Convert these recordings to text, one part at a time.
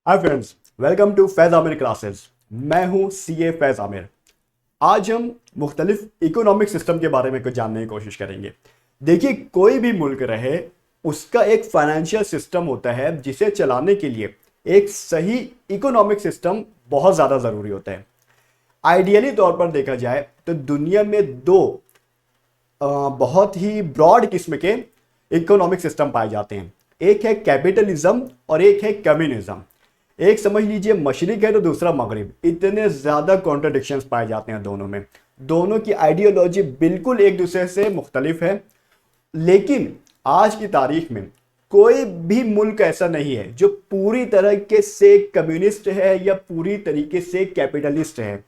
Hi friends, welcome to Faiz Aamir classes. मैं हूं CA फैज़ आमिर। आज हम मुख्तलिफ इकोनॉमिक सिस्टम के बारे में कुछ जानने की कोशिश करेंगे। देखिए, कोई भी मुल्क रहे, उसका एक फाइनेंशियल सिस्टम होता है जिसे चलाने के लिए एक सही इकोनॉमिक सिस्टम बहुत ज़्यादा ज़रूरी होता है। आइडियली तौर पर देखा जाए तो दुनिया में दो बहुत ही ब्रॉड किस्म के इकोनॉमिक सिस्टम पाए जाते हैं। एक है कैपिटलिज्म और एक है कम्युनिज्म। एक समझ लीजिए मशरिक है तो दूसरा मगरिब। इतने ज़्यादा कॉन्ट्रडिक्शंस पाए जाते हैं दोनों में। दोनों की आइडियोलॉजी बिल्कुल एक दूसरे से मुख्तलिफ है। लेकिन आज की तारीख में कोई भी मुल्क ऐसा नहीं है जो पूरी तरीके से कम्युनिस्ट है या पूरी तरीके से कैपिटलिस्ट है,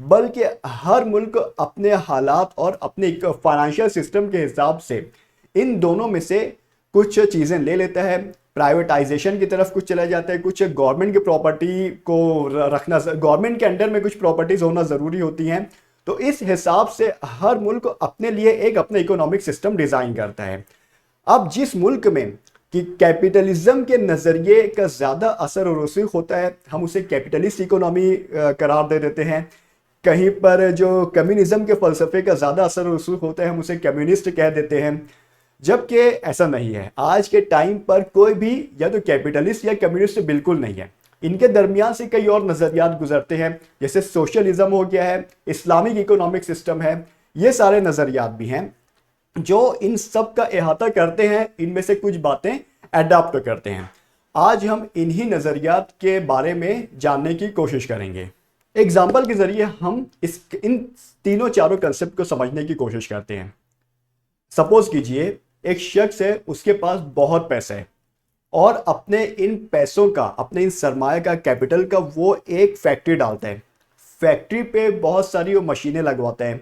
बल्कि हर मुल्क अपने हालात और अपने फाइनेंशियल सिस्टम के हिसाब से इन दोनों में से कुछ चीज़ें ले लेता है। प्राइवेटाइजेशन की तरफ कुछ चला जाता है, कुछ गवर्नमेंट की प्रॉपर्टी को रखना, गवर्नमेंट के अंडर में कुछ प्रॉपर्टीज होना ज़रूरी होती हैं। तो इस हिसाब से हर मुल्क अपने लिए एक अपना इकोनॉमिक सिस्टम डिज़ाइन करता है। अब जिस मुल्क में कि कैपिटलिज्म के नज़रिए का ज़्यादा असर और रसूख होता है, हम उसे कैपिटलिस्ट इकोनॉमी करार दे देते हैं। कहीं पर जो कम्युनिज्म के फ़लसफ़े का ज़्यादा असर और रसूख होता है, हम उसे कम्युनिस्ट कह देते हैं। जबकि ऐसा नहीं है। आज के टाइम पर कोई भी या तो कैपिटलिस्ट या कम्युनिस्ट बिल्कुल नहीं है। इनके दरमियान से कई और नज़रियात गुजरते हैं, जैसे सोशलिज्म हो गया है, इस्लामिक इकोनॉमिक सिस्टम है। ये सारे नज़रियात भी हैं जो इन सब का अहाता करते हैं, इनमें से कुछ बातें अडॉप्ट करते हैं। आज हम इन्हीं नज़रियात के बारे में जानने की कोशिश करेंगे। एग्जाम्पल के ज़रिए हम इन तीनों चारों कंसेप्ट को समझने की कोशिश करते हैं। सपोज कीजिए एक शख्स है, उसके पास बहुत पैसा है और अपने इन पैसों का, अपने इन सरमाया का, कैपिटल का वो एक फैक्ट्री डालता है। फैक्ट्री पे बहुत सारी वो मशीनें लगवाता है।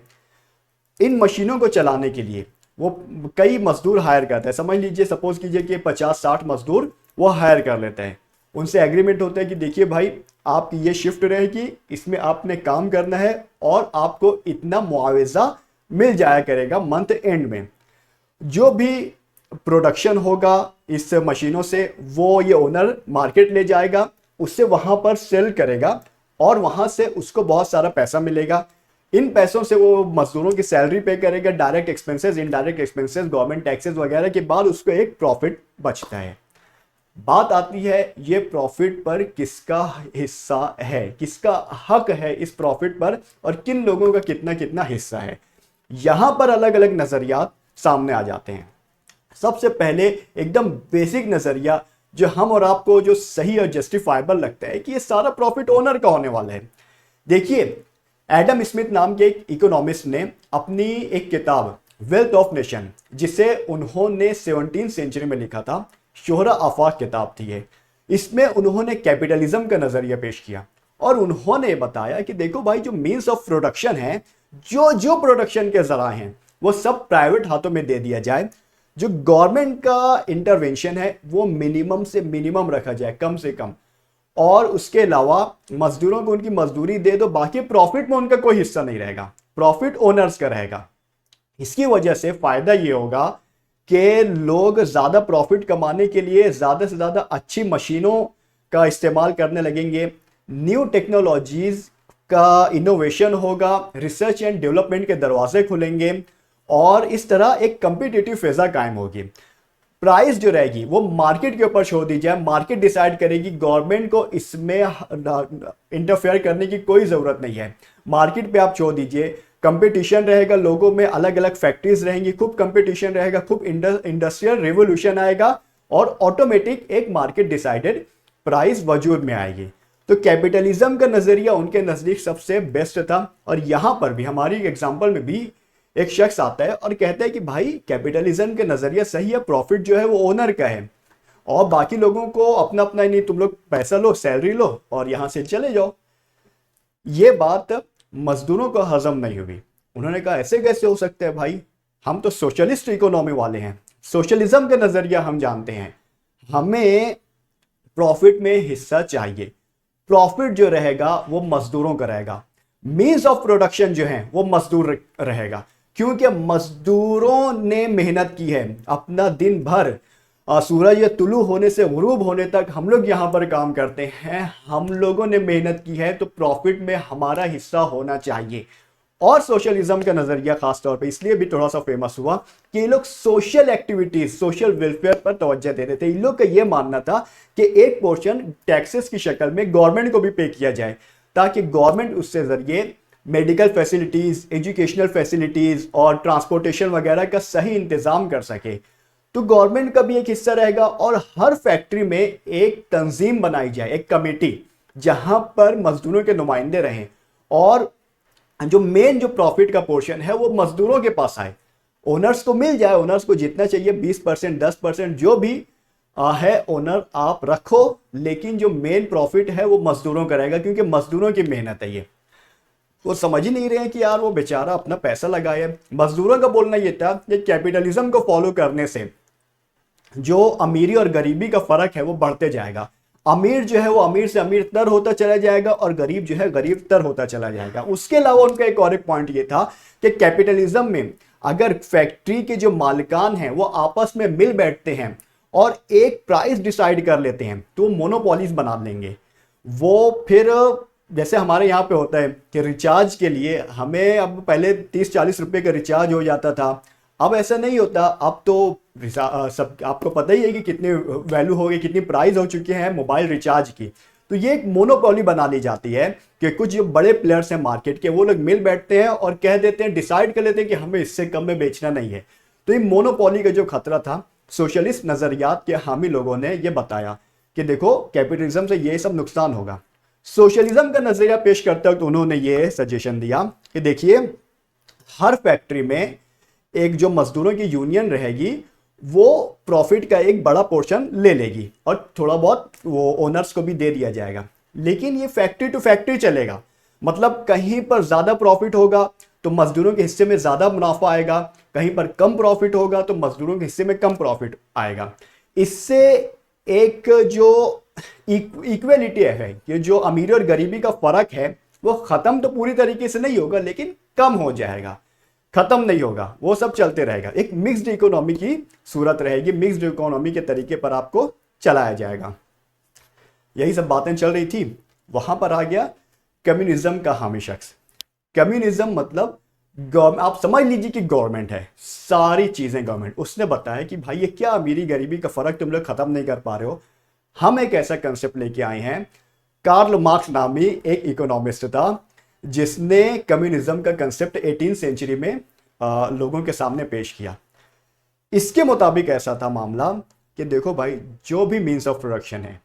इन मशीनों को चलाने के लिए वो कई मजदूर हायर करता है। समझ लीजिए, सपोज कीजिए कि 50-60 मजदूर वो हायर कर लेता है। उनसे एग्रीमेंट होता है कि देखिए भाई, आपकी ये शिफ्ट रहेगी, इसमें आपने काम करना है और आपको इतना मुआवजा मिल जाया करेगा मंथ एंड में। जो भी प्रोडक्शन होगा इस मशीनों से, वो ये ओनर मार्केट ले जाएगा, उससे वहां पर सेल करेगा और वहां से उसको बहुत सारा पैसा मिलेगा। इन पैसों से वो मजदूरों की सैलरी पे करेगा, direct expenses, indirect expenses, government taxes वगैरह के बाद उसको एक प्रॉफिट बचता है। बात आती है ये प्रॉफिट पर किसका हिस्सा है, किसका हक है इस प्रॉफिट पर, और किन लोगों का कितना कितना हिस्सा है। यहां पर अलग अलग नजरियात सामने आ जाते हैं। सबसे पहले एकदम बेसिक नजरिया जो हम और आपको जो सही और जस्टिफाइबल लगता है कि ये सारा प्रॉफिट ओनर का होने वाला है। देखिए, एडम स्मिथ नाम के एक इकोनॉमिस्ट ने अपनी एक किताब वेल्थ ऑफ नेशन, जिसे उन्होंने 17वीं सेंचुरी में लिखा था, शोहरा आफाक किताब थी ये। इसमें उन्होंने कैपिटलिज्म का नजरिया पेश किया और उन्होंने बताया कि देखो भाई, जो मीन्स ऑफ प्रोडक्शन है, जो जो प्रोडक्शन के जरा हैं, वो सब प्राइवेट हाथों में दे दिया जाए। जो गवर्नमेंट का इंटरवेंशन है वो मिनिमम से मिनिमम रखा जाए, कम से कम। और उसके अलावा मजदूरों को उनकी मजदूरी दे दो, बाकी प्रॉफिट में उनका कोई हिस्सा नहीं रहेगा, प्रॉफिट ओनर्स का रहेगा। इसकी वजह से फायदा ये होगा कि लोग ज्यादा प्रॉफिट कमाने के लिए ज्यादा से ज्यादा अच्छी मशीनों का इस्तेमाल करने लगेंगे। न्यू टेक्नोलॉजीज का इनोवेशन होगा, रिसर्च एंड डेवलपमेंट के दरवाजे खुलेंगे और इस तरह एक कंपिटिटिव फेजा कायम होगी। प्राइस जो रहेगी वो मार्केट के ऊपर छोड़ दी जाए, मार्केट डिसाइड करेगी। गवर्नमेंट को इसमें इंटरफेयर करने की कोई ज़रूरत नहीं है। मार्केट पे आप छोड़ दीजिए, कंपटीशन रहेगा, लोगों में अलग अलग फैक्ट्रीज रहेंगी, खूब कंपटीशन रहेगा, खूब इंडस्ट्रियल रिवोल्यूशन आएगा और ऑटोमेटिक एक मार्केट डिसाइडेड प्राइस वजूद में आएगी। तो कैपिटलिज्म का नज़रिया उनके नज़दीक सबसे बेस्ट था। और यहाँ पर भी हमारी एग्जाम्पल में भी एक शख्स आता है और कहता है कि भाई, कैपिटलिज्म के नजरिया सही है, प्रॉफिट जो है वो ओनर का है और बाकी लोगों को अपना अपना ही नहीं, तुम लोग पैसा लो, सैलरी लो और यहां से चले जाओ। ये बात मजदूरों को हजम नहीं हुई। उन्होंने कहा ऐसे कैसे हो सकता है भाई, हम तो सोशलिस्ट इकोनॉमी वाले हैं, सोशलिज्म का नजरिया हम जानते हैं, हमें प्रॉफिट में हिस्सा चाहिए। प्रॉफिट जो रहेगा वो मजदूरों का रहेगा, मीन्स ऑफ प्रोडक्शन जो है वो मजदूर रहेगा, क्योंकि मजदूरों ने मेहनत की है, अपना दिन भर सूरज या तुलू होने से गुरूब होने तक हम लोग यहाँ पर काम करते हैं, हम लोगों ने मेहनत की है तो प्रॉफिट में हमारा हिस्सा होना चाहिए। और सोशलिज्म का नजरिया खास तौर पे इसलिए भी थोड़ा सा फेमस हुआ कि ये लोग सोशल एक्टिविटीज, सोशल वेलफेयर पर तवज्जो देते थे। इन लोग का ये मानना था कि एक पोर्शन टैक्सेस की शक्ल में गवर्नमेंट को भी पे किया जाए, ताकि गवर्नमेंट उससे जरिए मेडिकल फैसिलिटीज, एजुकेशनल फैसिलिटीज और ट्रांसपोर्टेशन वगैरह का सही इंतजाम कर सके। तो गवर्नमेंट का भी एक हिस्सा रहेगा और हर फैक्ट्री में एक तंजीम बनाई जाए, एक कमेटी, जहां पर मजदूरों के नुमाइंदे रहें और जो प्रॉफिट का पोर्शन है वो मजदूरों के पास आए, ओनर्स को मिल जाए। ओनर्स को जितना चाहिए 20%, 10% जो भी है ओनर आप रखो, लेकिन जो मेन प्रॉफिट है वो मजदूरों का रहेगा, क्योंकि मजदूरों की मेहनत है ये। वो समझ ही नहीं रहे हैं कि यार वो बेचारा अपना पैसा लगाया। मजदूरों का बोलना ये था कि कैपिटलिज्म को फॉलो करने से जो अमीरी और गरीबी का फर्क है वो बढ़ते जाएगा। अमीर जो है वो अमीर से अमीर तर होता चला जाएगा और गरीब जो है गरीब तर होता चला जाएगा। उसके अलावा उनका एक और एक पॉइंट ये था कि कैपिटलिज्म में अगर फैक्ट्री के जो मालिकान हैं वो आपस में मिल बैठते हैं और एक प्राइस डिसाइड कर लेते हैं तो मोनोपोलीज बना लेंगे। वो फिर जैसे हमारे यहाँ पे होता है कि रिचार्ज के लिए हमें अब पहले 30-40 रुपए का रिचार्ज हो जाता था, अब ऐसा नहीं होता। अब तो सब आपको पता ही है कि कितनी वैल्यू हो गई, कितनी प्राइस हो चुकी है मोबाइल रिचार्ज की। तो ये एक मोनोपोली बना ली जाती है कि कुछ जो बड़े प्लेयर्स हैं मार्केट के वो लोग मिल बैठते हैं और कह देते हैं, डिसाइड कर लेते हैं कि हमें इससे कम में बेचना नहीं है। तो ये मोनोपोली का जो खतरा था, सोशलिस्ट नजरियात के हामी लोगों ने ये बताया कि देखो कैपिटलिज्म से ये सब नुकसान होगा। सोशलिज्म का नजरिया पेश करते वक्त उन्होंने ये सजेशन दिया कि देखिए हर फैक्ट्री में एक जो मजदूरों की यूनियन रहेगी वो प्रॉफिट का एक बड़ा पोर्शन ले लेगी और थोड़ा बहुत वो ओनर्स को भी दे दिया जाएगा, लेकिन ये फैक्ट्री टू फैक्ट्री चलेगा। मतलब कहीं पर ज्यादा प्रॉफिट होगा तो मजदूरों के हिस्से में ज्यादा मुनाफा आएगा, कहीं पर कम प्रॉफिट होगा तो मजदूरों के हिस्से में कम प्रॉफिट आएगा। इससे एक जो इक्वेलिटी है कि जो अमीरी और गरीबी का फर्क है वो खत्म तो पूरी तरीके से नहीं होगा, लेकिन कम हो जाएगा, खत्म नहीं होगा, वो सब चलते रहेगा। एक मिक्स्ड इकोनॉमी की सूरत रहेगी, मिक्स्ड इकोनॉमी के तरीके पर आपको चलाया जाएगा। यही सब बातें चल रही थी, वहां पर आ गया कम्युनिज्म का हामी शख्स। कम्युनिज्म मतलब आप समझ लीजिए कि गवर्नमेंट है, सारी चीजें गवर्नमेंट। उसने बताया कि भाई ये क्या अमीरी गरीबी का फर्क तुम लोग खत्म नहीं कर पा रहे हो, हम एक ऐसा कंसेप्ट लेके आए हैं। कार्ल मार्क्स नामी एक इकोनॉमिस्ट था जिसने कम्युनिज्म का कंसेप्ट 18वीं सेंचुरी में लोगों के सामने पेश किया। इसके मुताबिक ऐसा था मामला कि देखो भाई, जो भी मीन्स ऑफ प्रोडक्शन है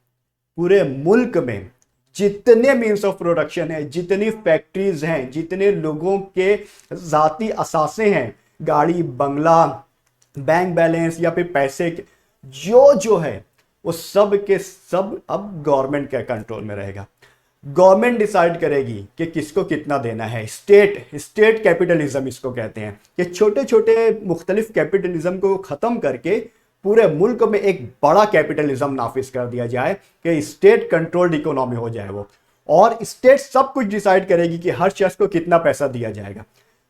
पूरे मुल्क में, जितने मीन्स ऑफ प्रोडक्शन है, जितनी फैक्ट्रीज हैं, जितने लोगों के जाती असासे हैं, गाड़ी, बंगला, बैंक बैलेंस या फिर पैसे के जो है वो सब के सब अब गवर्नमेंट के कंट्रोल में रहेगा। गवर्नमेंट डिसाइड करेगी कि किसको कितना देना है। स्टेट कैपिटलिज्म इसको कहते हैं कि छोटे छोटे मुख्तलिफ कैपिटलिज्म को खत्म करके पूरे मुल्क में एक बड़ा कैपिटलिज्म नाफिज कर दिया जाए कि स्टेट कंट्रोल्ड इकोनॉमी हो जाए वो, और स्टेट सब कुछ डिसाइड करेगी कि हर शख्स को कितना पैसा दिया जाएगा।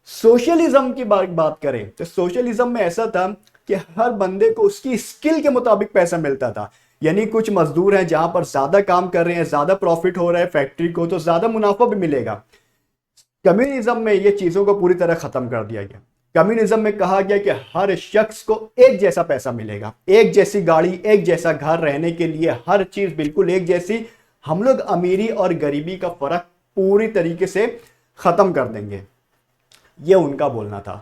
सोशलिज्म की बात करें तो सोशलिज्म में ऐसा था कि हर बंदे को उसकी स्किल के मुताबिक पैसा मिलता था। यानी कुछ मजदूर हैं जहां पर ज्यादा काम कर रहे हैं, ज्यादा प्रॉफिट हो रहा है फैक्ट्री को, तो ज्यादा मुनाफा भी मिलेगा। कम्युनिज्म में ये चीजों को पूरी तरह खत्म कर दिया गया। कम्युनिज्म में कहा गया कि हर शख्स को एक जैसा पैसा मिलेगा, एक जैसी गाड़ी, एक जैसा घर, रहने के लिए हर चीज बिल्कुल एक जैसी। हम लोग अमीरी और गरीबी का फर्क पूरी तरीके से खत्म कर देंगे, ये उनका बोलना था।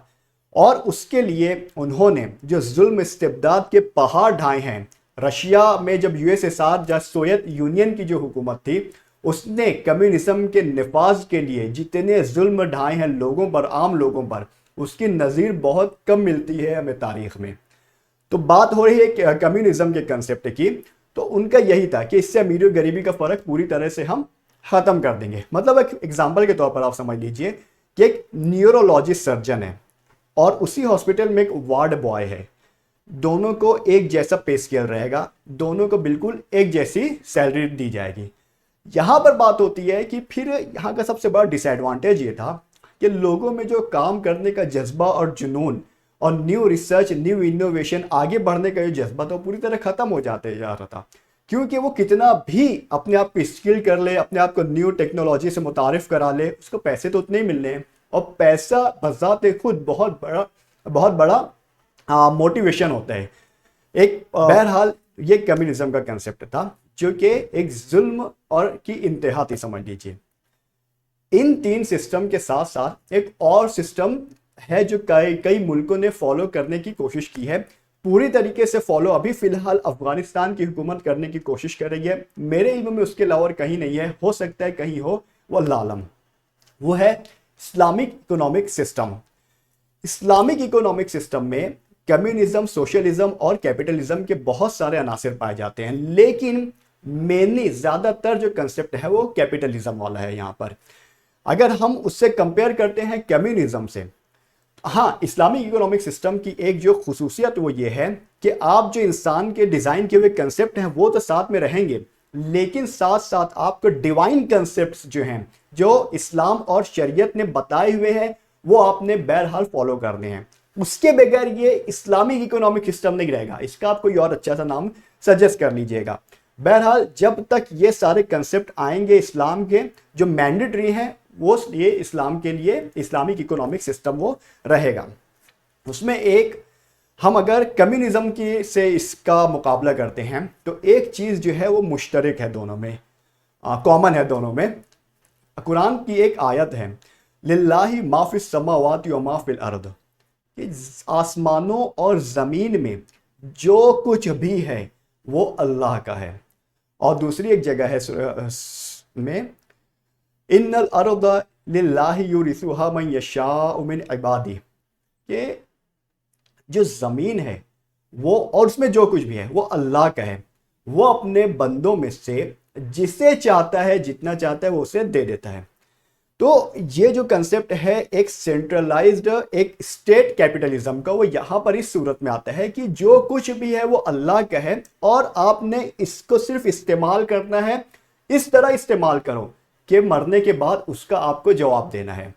और उसके लिए उन्होंने जो जुल्म इस्तिबदाद के पहाड़ ढाए हैं, रशिया में जब यूएसएसआर या सोवियत यूनियन की जो हुकूमत थी उसने कम्युनिज्म के निफाज के लिए जितने जुल्म ढाए हैं लोगों पर, आम लोगों पर, उसकी नज़ीर बहुत कम मिलती है हमें तारीख में। तो बात हो रही है कम्युनिज्म के कंसेप्ट की, तो उनका यही था कि इससे अमीरी और गरीबी का फर्क पूरी तरह से हम खत्म कर देंगे। मतलब एक एग्जाम्पल के तौर पर आप समझ लीजिए कि एक न्यूरोलॉजिस्ट सर्जन है और उसी हॉस्पिटल में एक वार्ड बॉय है, दोनों को एक जैसा पे स्केल रहेगा, दोनों को बिल्कुल एक जैसी सैलरी दी जाएगी। यहां पर बात होती है कि फिर यहां का सबसे बड़ा डिसएडवांटेज ये था कि लोगों में जो काम करने का जज्बा और जुनून और न्यू रिसर्च, न्यू इनोवेशन, आगे बढ़ने का जो जज्बा था पूरी तरह खत्म हो जाते जा रहा था। क्योंकि वो कितना भी अपने आप को स्किल कर ले, अपने आप को न्यू टेक्नोलॉजी से मुतारिफ करा ले, उसको पैसे तो उतने ही मिलने हैं। और पैसा बजाते खुद बहुत बड़ा मोटिवेशन होता है। बहरहाल ये कम्युनिज्म का कंसेप्ट था, जो कि एक जुल्म और की इंतहा थी, समझ लीजिए। इन तीन सिस्टम के साथ साथ एक और सिस्टम है जो कई मुल्कों ने फॉलो करने की कोशिश की है। पूरी तरीके से फॉलो अभी फिलहाल अफगानिस्तान की हुकूमत करने की कोशिश कर रही है। मेरे इल्म में उसके अलावा कहीं नहीं है, हो सकता है कहीं हो, वो अल्लाह आलम। वो है Islamic economic system. Islamic economic system में कम्युनिज्म, सोशलिज्म और कैपिटलिज्म के बहुत सारे अनासिर पाए जाते हैं, लेकिन मेनली ज़्यादातर जो कंसेप्ट है वो कैपिटलिज्म वाला है यहाँ पर। अगर हम उससे कंपेयर करते हैं कम्युनिज्म से, हाँ, इस्लामिक इकोनॉमिक सिस्टम की एक जो खुसूसियत वो ये है कि आप जो इंसान के डिज़ाइन किए हुए कंसेप्ट हैं वो तो साथ में रहेंगे, लेकिन साथ साथ आपको डिवाइन कंसेप्ट्स जो हैं, जो इस्लाम और शरीयत ने बताए हुए हैं, वो आपने बहरहाल फॉलो करने हैं। उसके बगैर ये इस्लामिक इकोनॉमिक सिस्टम नहीं रहेगा। इसका आप कोई और अच्छा सा नाम सजेस्ट कर लीजिएगा। बहरहाल जब तक ये सारे कंसेप्ट आएंगे इस्लाम के जो मैंडेटरी हैं, वो ये इस्लाम के लिए इस्लामिक इकोनॉमिक सिस्टम वो रहेगा। उसमें एक हम अगर कम्युनिज्म की से इसका मुकाबला करते हैं तो एक चीज़ जो है वो मुश्तरक है दोनों में, कॉमन है दोनों में। कुरान की एक आयत है, लिल्लाहि मा फिस समावाति व मा फिल अर्द, कि आसमानों और ज़मीन में जो कुछ भी है वो अल्लाह का है। और दूसरी एक जगह है में, इन्नल अर्द लिल्लाहि युरिथुहा मन यशाउ मिन इबादी, कि जो ज़मीन है वो और उसमें जो कुछ भी है वो अल्लाह का है। वो अपने बंदों में से जिसे चाहता है, जितना चाहता है वो उसे दे देता है। तो ये जो कंसेप्ट है एक सेंट्रलाइज्ड, एक स्टेट कैपिटलिज्म का, वो यहाँ पर इस सूरत में आता है कि जो कुछ भी है वो अल्लाह का है और आपने इसको सिर्फ इस्तेमाल करना है। इस तरह इस्तेमाल करो कि मरने के बाद उसका आपको जवाब देना है।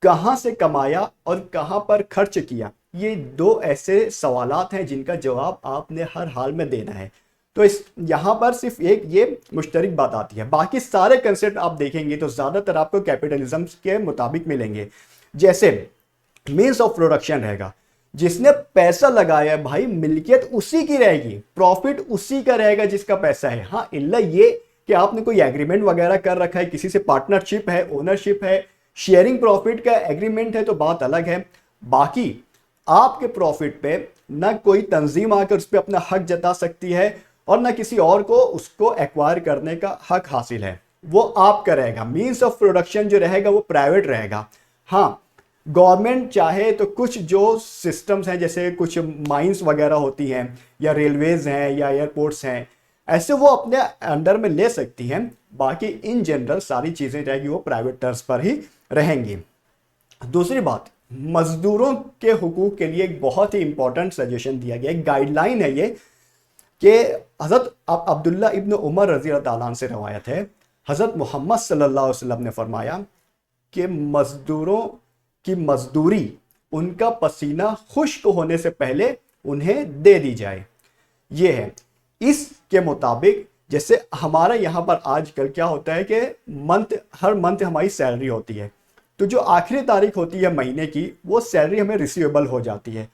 कहाँ से कमाया और कहाँ पर खर्च किया, ये दो ऐसे सवालात हैं जिनका जवाब आपने हर हाल में देना है। तो इस यहाँ पर सिर्फ एक ये मुश्तरक बात आती है। बाकी सारे कंसेप्ट आप देखेंगे तो ज़्यादातर आपको कैपिटलिज्म के मुताबिक मिलेंगे। जैसे मीन्स ऑफ प्रोडक्शन रहेगा, जिसने पैसा लगाया है भाई, मिल्कियत उसी की रहेगी, प्रॉफिट उसी का रहेगा जिसका पैसा है। हाँ, इल्ला ये कि आपने कोई एग्रीमेंट वगैरह कर रखा है, किसी से पार्टनरशिप है, ओनरशिप है, शेयरिंग प्रॉफिट का एग्रीमेंट है तो बात अलग है। बाकी आपके प्रॉफिट पे ना कोई तंजीम आकर उस पर अपना हक जता सकती है और ना किसी और को उसको एक्वायर करने का हक हासिल है, वो आपका रहेगा। मीन्स ऑफ प्रोडक्शन जो रहेगा वो प्राइवेट रहेगा। हाँ, गवर्नमेंट चाहे तो कुछ जो सिस्टम्स हैं, जैसे कुछ माइंस वगैरह होती हैं या रेलवेज हैं या एयरपोर्ट्स हैं, ऐसे वो अपने अंडर में ले सकती हैं। बाकी इन जनरल सारी चीज़ें रहेगी वो प्राइवेट टर्म्स पर ही रहेंगी। दूसरी बात, मजदूरों के हुकूक के लिए एक बहुत ही इंपॉर्टेंट सजेशन दिया गया, एक गाइडलाइन है ये, कि हज़रत अब्दुल्ला इब्न उमर रज़ी अल्लाह ताला अन्हु से रवायत है, हज़रत मोहम्मद सल्लल्लाहु अलैहि वसल्लम ने फरमाया कि मजदूरों की मजदूरी उनका पसीना खुश्क होने से पहले उन्हें दे दी जाए। ये है। इसके मुताबिक जैसे हमारा यहाँ पर आजकल क्या होता है कि हर मंथ हमारी सैलरी होती है, तो जो आखिरी तारीख होती है महीने की, वो सैलरी हमें रिसीवेबल हो जाती है।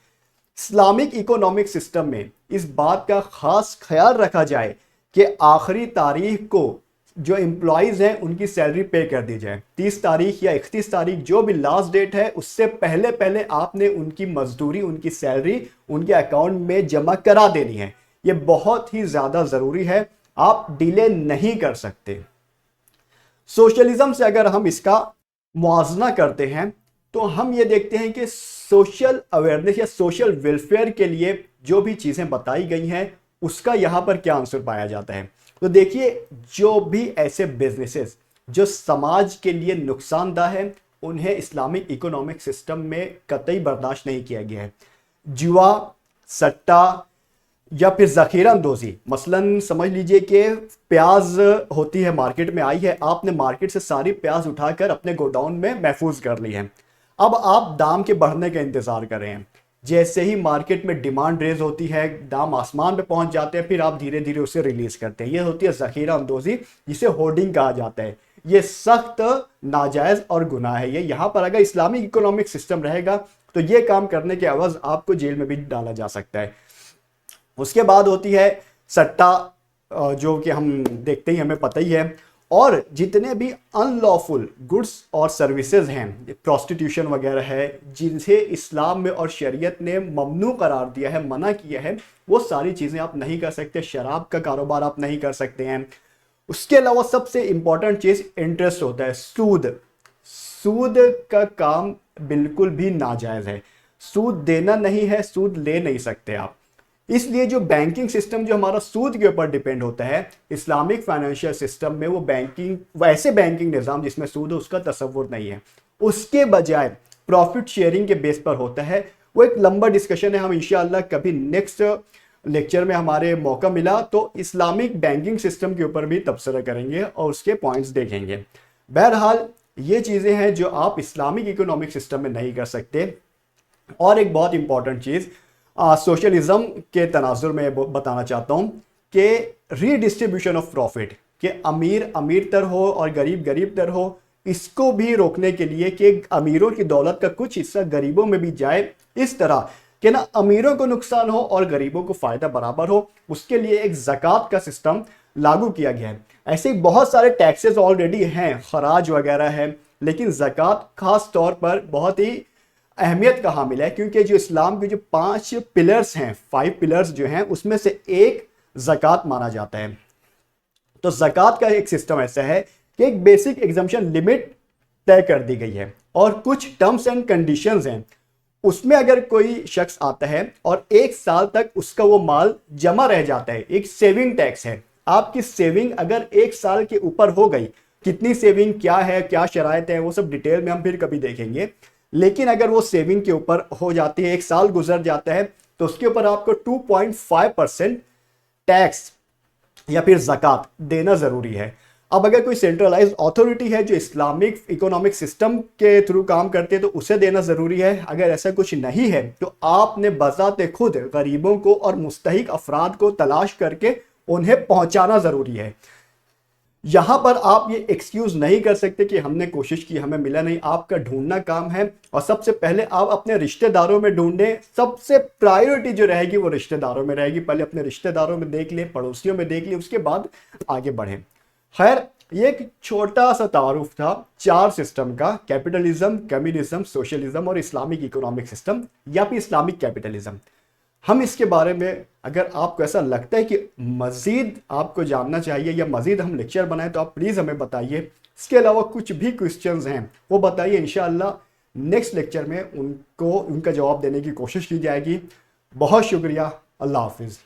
इस्लामिक इकोनॉमिक सिस्टम में इस बात का खास ख्याल रखा जाए कि आखिरी तारीख को जो एम्प्लॉयज़ हैं उनकी सैलरी पे कर दी जाए। 30 तारीख या 31 तारीख जो भी लास्ट डेट है, उससे पहले पहले आपने उनकी मजदूरी, उनकी सैलरी उनके अकाउंट में जमा करा देनी है। ये बहुत ही ज़्यादा ज़रूरी है, आप डिले नहीं कर सकते। सोशलिज्म से अगर हम इसका मुआवजा करते हैं तो हम ये देखते हैं कि सोशल अवेयरनेस या सोशल वेलफेयर के लिए जो भी चीज़ें बताई गई हैं उसका यहाँ पर क्या आंसर पाया जाता है। तो देखिए, जो भी ऐसे बिजनेसेस जो समाज के लिए नुकसानदा है, उन्हें इस्लामिक इकोनॉमिक सिस्टम में कतई बर्दाश्त नहीं किया गया है। जुआ, सट्टा या फिर ज़ख़ीरा अंदोज़ी, मसलन समझ लीजिए कि प्याज होती है, मार्केट में आई है, आपने मार्केट से सारी प्याज उठाकर अपने गोडाउन में महफूज कर ली है। अब आप दाम के बढ़ने का इंतज़ार कर रहे हैं। जैसे ही मार्केट में डिमांड रेज होती है, दाम आसमान पे पहुंच जाते हैं, फिर आप धीरे धीरे उसे रिलीज करते हैं। ये होती है जखीरा अंदोजी, जिसे होर्डिंग कहा जाता है। ये सख्त नाजायज और गुनाह है। ये यहाँ पर अगर इस्लामिक इकोनॉमिक सिस्टम रहेगा तो ये काम करने के अवज आपको जेल में भी डाला जा सकता है। उसके बाद होती है सट्टा, जो कि हम देखते ही हमें पता ही है। और जितने भी अनलॉफुल गुड्स और सर्विसेज हैं, प्रोस्टिट्यूशन वगैरह है, जिनसे इस्लाम में और शरीयत ने ममनू करार दिया है, मना किया है, वो सारी चीज़ें आप नहीं कर सकते। शराब का कारोबार आप नहीं कर सकते हैं। उसके अलावा सबसे इंपॉर्टेंट चीज़ इंटरेस्ट होता है, सूद। सूद का काम बिल्कुल भी नाजायज़ है। सूद देना नहीं है, सूद ले नहीं सकते आप। इसलिए जो बैंकिंग सिस्टम जो हमारा सूद के ऊपर डिपेंड होता है, इस्लामिक फाइनेंशियल सिस्टम में वो बैंकिंग, वैसे बैंकिंग निज़ाम जिसमें सूद है उसका तसव्वुर नहीं है। उसके बजाय प्रॉफिट शेयरिंग के बेस पर होता है। वो एक लंबा डिस्कशन है, हम इंशाअल्लाह कभी नेक्स्ट लेक्चर में हमारे मौका मिला तो इस्लामिक बैंकिंग सिस्टम के ऊपर भी तबसरा करेंगे और उसके पॉइंट्स देखेंगे। बहरहाल ये चीज़ें हैं जो आप इस्लामिक इकोनॉमिक सिस्टम में नहीं कर सकते। और एक बहुत इंपॉर्टेंट चीज़ सोशलिज्म के तनाजुर में बताना चाहता हूँ कि रीडिस्ट्रीब्यूशन ऑफ प्रॉफिट, कि अमीर अमीर तर हो और गरीब गरीब तर हो, इसको भी रोकने के लिए कि अमीरों की दौलत का कुछ हिस्सा गरीबों में भी जाए, इस तरह कि ना अमीरों को नुकसान हो और गरीबों को फ़ायदा बराबर हो, उसके लिए एक ज़कात का सिस्टम लागू किया गया है। ऐसे बहुत सारे टैक्सेस ऑलरेडी हैं, खराज वगैरह है, लेकिन ज़कात खास तौर पर बहुत ही अहमियत का हामिल है, क्योंकि जो इस्लाम के जो 5 पिलर्स हैं, 5 पिलर्स जो हैं, उसमें से एक ज़कात माना जाता है। तो ज़कात का एक सिस्टम ऐसा है कि एक बेसिक एग्जम्पशन लिमिट तय कर दी गई है और कुछ टर्म्स एंड कंडीशंस हैं। उसमें अगर कोई शख्स आता है और 1 साल तक उसका वो माल जमा रह जाता है, एक सेविंग टैक्स है। आपकी सेविंग अगर 1 साल के ऊपर हो गई, कितनी सेविंग क्या है, क्या शराइत है, वो सब डिटेल में हम फिर कभी देखेंगे। लेकिन अगर वो सेविंग के ऊपर हो जाती है, 1 साल गुजर जाता है, तो उसके ऊपर आपको 2.5% टैक्स या फिर ज़कात देना ज़रूरी है। अब अगर कोई सेंट्रलाइज्ड अथॉरिटी है जो इस्लामिक इकोनॉमिक सिस्टम के थ्रू काम करते हैं तो उसे देना ज़रूरी है। अगर ऐसा कुछ नहीं है तो आपने बज़ाते खुद गरीबों को और मुस्तहिक अफराद को तलाश करके उन्हें पहुंचाना ज़रूरी है। यहां पर आप ये एक्सक्यूज नहीं कर सकते कि हमने कोशिश की हमें मिला नहीं। आपका ढूंढना काम है और सबसे पहले आप अपने रिश्तेदारों में ढूंढें। सबसे प्रायोरिटी जो रहेगी वो रिश्तेदारों में रहेगी। पहले अपने रिश्तेदारों में देख लें, पड़ोसियों में देख लें, उसके बाद आगे बढ़ें। खैर, ये एक छोटा सा तारुफ था 4 सिस्टम का, कैपिटलिज्म, कम्युनिज्म, सोशलिज्म और इस्लामिक इकोनॉमिक सिस्टम या फिर इस्लामिक कैपिटलिज्म। हम इसके बारे में, अगर आपको ऐसा लगता है कि मज़ीद आपको जानना चाहिए या मज़ीद हम लेक्चर बनाएं तो आप प्लीज़ हमें बताइए। इसके अलावा कुछ भी क्वेश्चंस हैं वो बताइए, इंशाअल्लाह नेक्स्ट लेक्चर में उनका जवाब देने की कोशिश की जाएगी। बहुत शुक्रिया। अल्लाह हाफिज़।